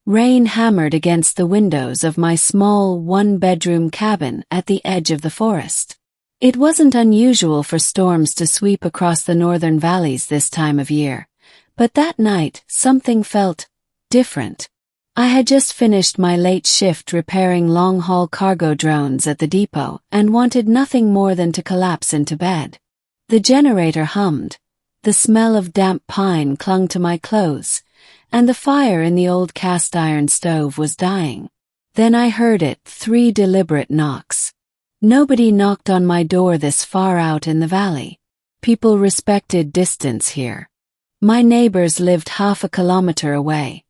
Rain hammered against the windows of my small one-bedroom cabin at the edge of the forest. It wasn't unusual for storms to sweep across the northern valleys this time of year, but that night something felt different. I had just finished my late shift repairing long-haul cargo drones at the depot and wanted nothing more than to collapse into bed. The generator hummed, the smell of damp pine clung to my clothes, and the fire in the old cast-iron stove was dying. Then I heard it, 3 deliberate knocks. Nobody knocked on my door this far out in the valley. People respected distance here. My neighbors lived half a kilometer away,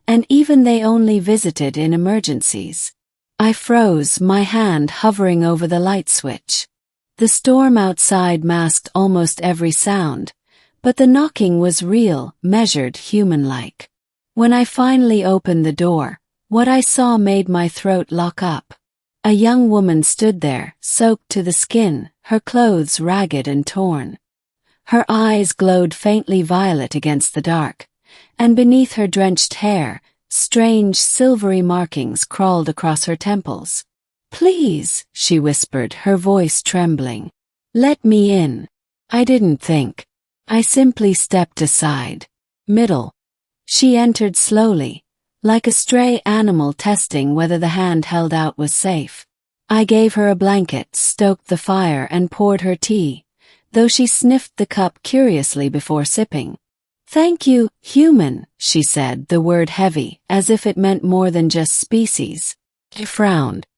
and even they only visited in emergencies. I froze, my hand hovering over the light switch. The storm outside masked almost every sound, but the knocking was real, measured, human-like. When I finally opened the door, what I saw made my throat lock up. A young woman stood there, soaked to the skin, her clothes ragged and torn. Her eyes glowed faintly violet against the dark, and beneath her drenched hair, strange silvery markings crawled across her temples. "Please," she whispered, her voice trembling. "Let me in." I didn't think. I simply stepped aside. Middle. She entered slowly, like a stray animal testing whether the hand held out was safe. I gave her a blanket, stoked the fire, and poured her tea, though she sniffed the cup curiously before sipping. "Thank you, human," she said, the word heavy, as if it meant more than just species. I frowned.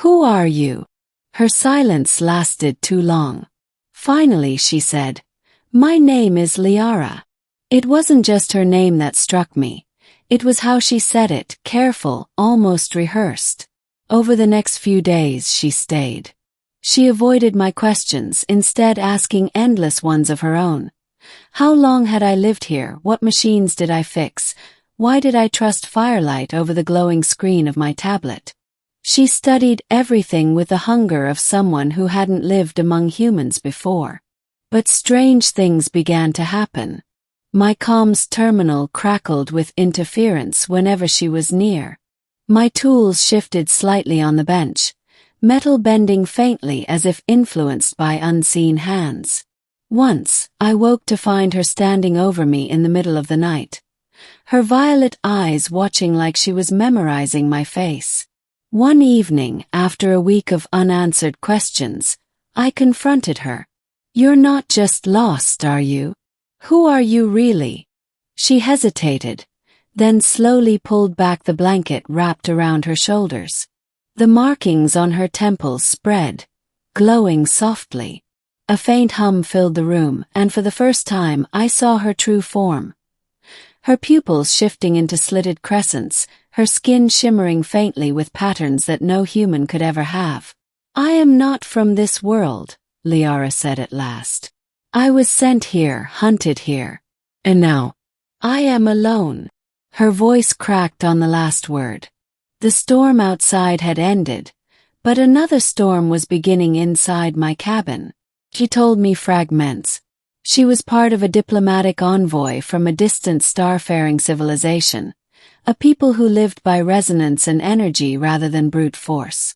"Who are you?" Her silence lasted too long. Finally she said, "My name is Liara." It wasn't just her name that struck me. It was how she said it, careful, almost rehearsed. Over the next few days she stayed. She avoided my questions, instead asking endless ones of her own. How long had I lived here? What machines did I fix? Why did I trust firelight over the glowing screen of my tablet? She studied everything with the hunger of someone who hadn't lived among humans before. But strange things began to happen. My comms terminal crackled with interference whenever she was near. My tools shifted slightly on the bench, metal bending faintly as if influenced by unseen hands. Once, I woke to find her standing over me in the middle of the night, her violet eyes watching like she was memorizing my face. One evening, after a week of unanswered questions, I confronted her. "You're not just lost, are you? Who are you really?" She hesitated, then slowly pulled back the blanket wrapped around her shoulders. The markings on her temples spread, glowing softly. A faint hum filled the room, and for the first time I saw her true form. Her pupils shifting into slitted crescents, her skin shimmering faintly with patterns that no human could ever have. "I am not from this world," Liara said at last. "I was sent here, hunted here. And now, I am alone." Her voice cracked on the last word. The storm outside had ended, but another storm was beginning inside my cabin. She told me fragments. She was part of a diplomatic envoy from a distant starfaring civilization, a people who lived by resonance and energy rather than brute force.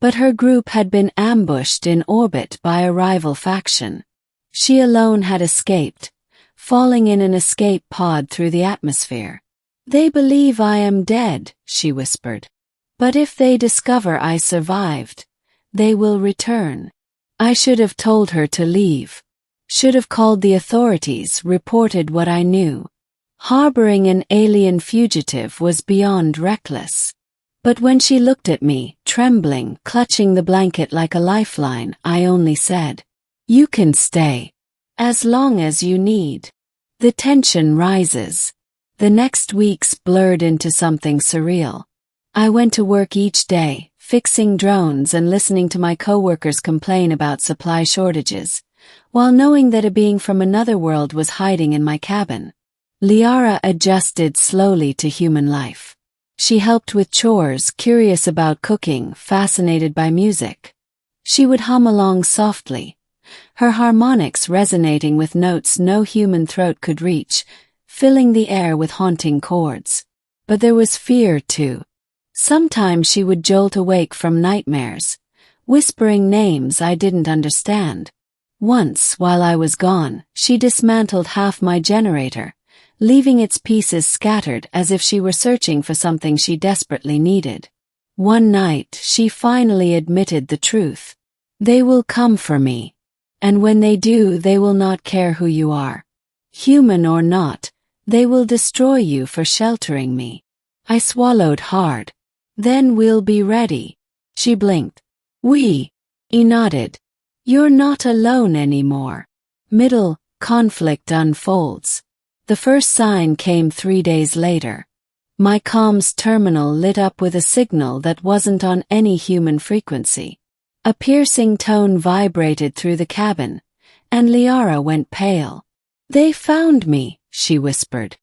But her group had been ambushed in orbit by a rival faction. She alone had escaped, falling in an escape pod through the atmosphere. "They believe I am dead," she whispered. "But if they discover I survived, they will return." I should have told her to leave. Should have called the authorities, reported what I knew. Harboring an alien fugitive was beyond reckless. But when she looked at me, trembling, clutching the blanket like a lifeline, I only said, "You can stay. As long as you need." The tension rises. The next weeks blurred into something surreal. I went to work each day, fixing drones and listening to my coworkers complain about supply shortages, while knowing that a being from another world was hiding in my cabin. Liara adjusted slowly to human life. She helped with chores, curious about cooking, fascinated by music. She would hum along softly, her harmonics resonating with notes no human throat could reach, filling the air with haunting chords. But there was fear too. Sometimes she would jolt awake from nightmares, whispering names I didn't understand. Once, while I was gone, she dismantled half my generator, leaving its pieces scattered as if she were searching for something she desperately needed. One night, she finally admitted the truth. They will come for me. And when they do, they will not care who you are. Human or not, they will destroy you for sheltering me. I swallowed hard. Then we'll be ready. She blinked. We. He nodded. You're not alone anymore. Middle conflict unfolds. The first sign came 3 days later. My comms terminal lit up with a signal that wasn't on any human frequency. A piercing tone vibrated through the cabin, and Liara went pale. They found me, she whispered.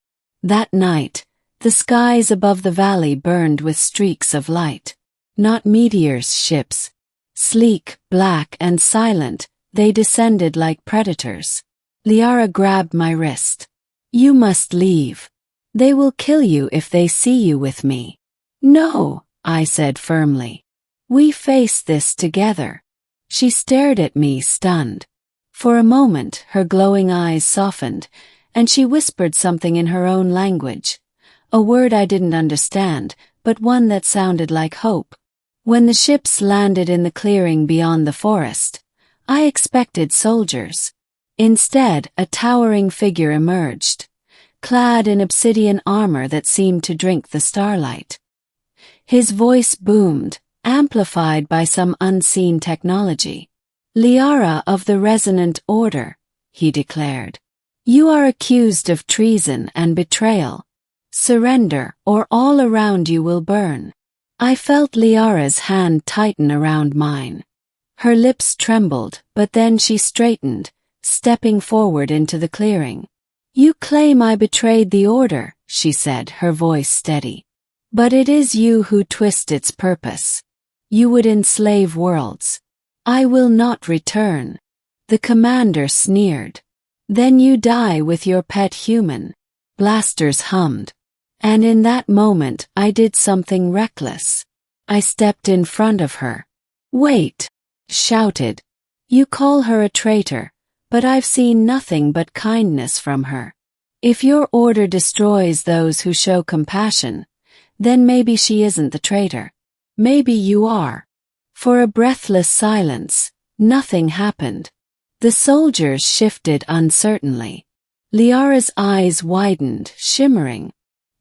That night, the skies above the valley burned with streaks of light. Not meteors, ships. Sleek, black, and silent, they descended like predators. Liara grabbed my wrist. You must leave. They will kill you if they see you with me. No, I said firmly. We face this together. She stared at me, stunned. For a moment, her glowing eyes softened, and she whispered something in her own language. A word I didn't understand, but one that sounded like hope. When the ships landed in the clearing beyond the forest, I expected soldiers. Instead, a towering figure emerged, clad in obsidian armor that seemed to drink the starlight. His voice boomed, amplified by some unseen technology. Liara of the Resonant Order, he declared. You are accused of treason and betrayal. Surrender, or all around you will burn. I felt Liara's hand tighten around mine. Her lips trembled, but then she straightened, stepping forward into the clearing. You claim I betrayed the order, she said, her voice steady. But it is you who twist its purpose. You would enslave worlds. I will not return. The commander sneered. Then you die with your pet human. Blasters hummed. And in that moment, I did something reckless. I stepped in front of her. Wait, shouted. You call her a traitor, but I've seen nothing but kindness from her. If your order destroys those who show compassion, then maybe she isn't the traitor. Maybe you are. For a breathless silence, nothing happened. The soldiers shifted uncertainly. Liara's eyes widened, shimmering.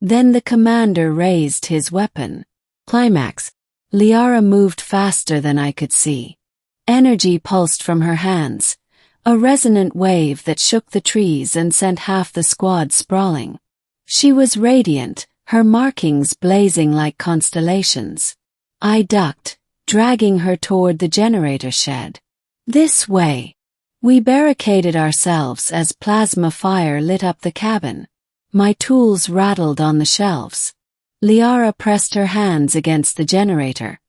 Then the commander raised his weapon. Climax. Liara moved faster than I could see. Energy pulsed from her hands, a resonant wave that shook the trees and sent half the squad sprawling. She was radiant, her markings blazing like constellations. I ducked, dragging her toward the generator shed. This way. We barricaded ourselves as plasma fire lit up the cabin. My tools rattled on the shelves. Liara pressed her hands against the generator,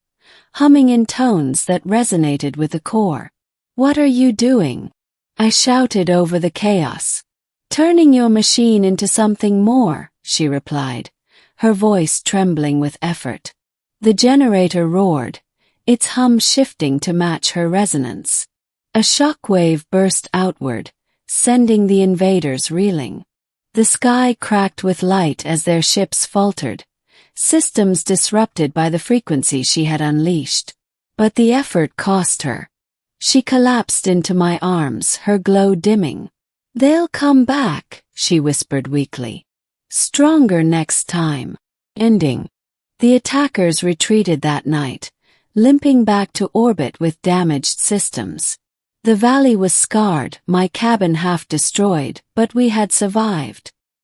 humming in tones that resonated with the core. What are you doing? I shouted over the chaos. Turning your machine into something more, she replied, her voice trembling with effort. The generator roared, its hum shifting to match her resonance. A shockwave burst outward, sending the invaders reeling. The sky cracked with light as their ships faltered, systems disrupted by the frequency she had unleashed. But the effort cost her. She collapsed into my arms, her glow dimming. They'll come back, she whispered weakly. Stronger next time. Ending. The attackers retreated that night, limping back to orbit with damaged systems. The valley was scarred, my cabin half destroyed, but we had survived.